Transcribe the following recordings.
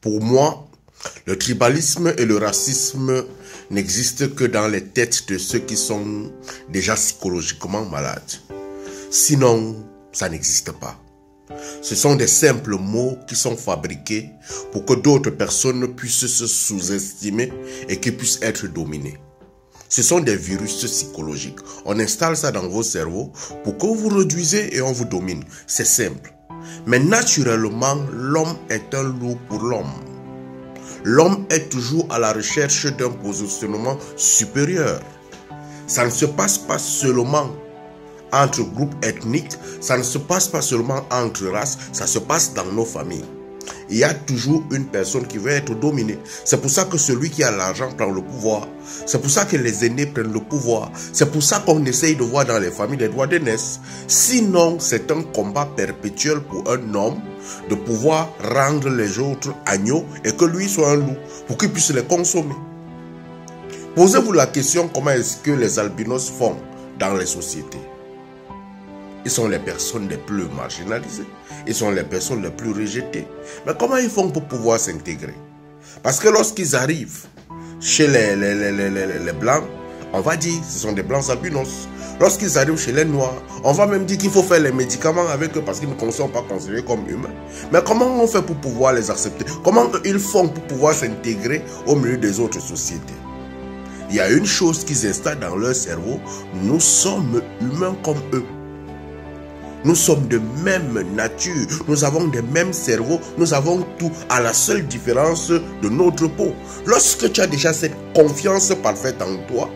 Pour moi, le tribalisme et le racisme n'existent que dans les têtes de ceux qui sont déjà psychologiquement malades. Sinon, ça n'existe pas. Ce sont des simples mots qui sont fabriqués pour que d'autres personnes puissent se sous-estimer et qui puissent être dominées. Ce sont des virus psychologiques. On installe ça dans vos cerveaux pour que vous réduisez et on vous domine. C'est simple. Mais naturellement, l'homme est un loup pour l'homme. L'homme est toujours à la recherche d'un positionnement supérieur. Ça ne se passe pas seulement entre groupes ethniques, ça ne se passe pas seulement entre races, ça se passe dans nos familles. Il y a toujours une personne qui veut être dominée. C'est pour ça que celui qui a l'argent prend le pouvoir. C'est pour ça que les aînés prennent le pouvoir. C'est pour ça qu'on essaye de voir dans les familles des droits d'aînesse. Sinon, c'est un combat perpétuel pour un homme de pouvoir rendre les autres agneaux et que lui soit un loup pour qu'il puisse les consommer. Posez-vous la question, comment est-ce que les albinos font dans les sociétés? Ils sont les personnes les plus marginalisées. Ils sont les personnes les plus rejetées. Mais comment ils font pour pouvoir s'intégrer? Parce que lorsqu'ils arrivent chez les blancs, on va dire que ce sont des blancs albinos. Lorsqu'ils arrivent chez les noirs, on va même dire qu'il faut faire les médicaments avec eux parce qu'ils ne sont pas considérés comme humains. Mais comment on fait pour pouvoir les accepter? Comment ils font pour pouvoir s'intégrer au milieu des autres sociétés? Il y a une chose qu'ils installent dans leur cerveau: nous sommes humains comme eux. Nous sommes de même nature, nous avons des mêmes cerveaux, nous avons tout, à la seule différence de notre peau. Lorsque tu as déjà cette confiance parfaite en toi,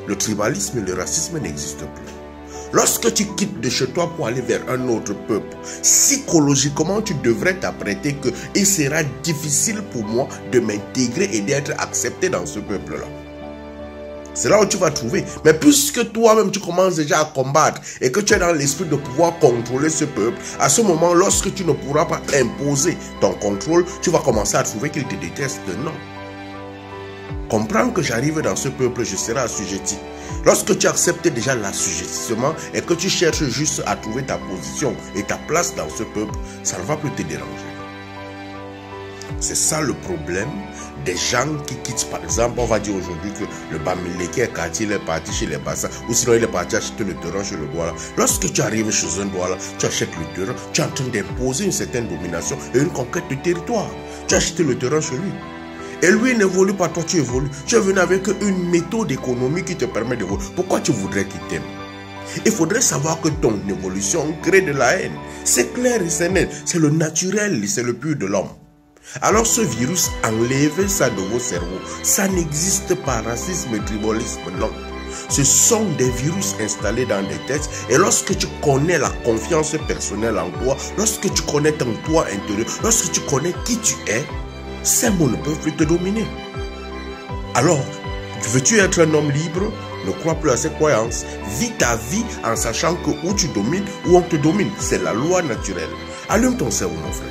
le tribalisme et le racisme n'existent plus. Lorsque tu quittes de chez toi pour aller vers un autre peuple, psychologiquement tu devrais t'apprêter que il sera difficile pour moi de m'intégrer et d'être accepté dans ce peuple-là. C'est là où tu vas trouver. Mais puisque toi-même tu commences déjà à combattre et que tu es dans l'esprit de pouvoir contrôler ce peuple, à ce moment, lorsque tu ne pourras pas imposer ton contrôle, tu vas commencer à trouver qu'il te déteste. Non. Comprends que j'arrive dans ce peuple, je serai assujetti. Lorsque tu acceptes déjà l'assujettissement et que tu cherches juste à trouver ta position et ta place dans ce peuple, ça ne va plus te déranger. C'est ça le problème des gens qui quittent. Par exemple, on va dire aujourd'hui que le Bamileke quartier est parti chez les Bassa, ou sinon il est parti acheter le terrain chez le Douala. Lorsque tu arrives chez un Douala, tu achètes le terrain, tu es en train d'imposer une certaine domination et une conquête de territoire. Tu as acheté le terrain chez lui. Et lui n'évolue pas, toi tu évolues. Tu es venu avec une méthode économique qui te permet d'évoluer. Pourquoi tu voudrais qu'il t'aime? Il faudrait savoir que ton évolution crée de la haine. C'est clair et c'est net. C'est le naturel, c'est le pur de l'homme. Alors ce virus, enlevez ça de vos cerveaux. Ça n'existe pas, racisme et tribalisme, non. Ce sont des virus installés dans des têtes. Et lorsque tu connais la confiance personnelle en toi, lorsque tu connais ton toi intérieur, lorsque tu connais qui tu es, ces mots ne peuvent plus te dominer. Alors, veux-tu être un homme libre? Ne crois plus à ces croyances. Vis ta vie en sachant que où tu domines, où on te domine. C'est la loi naturelle. Allume ton cerveau, mon frère.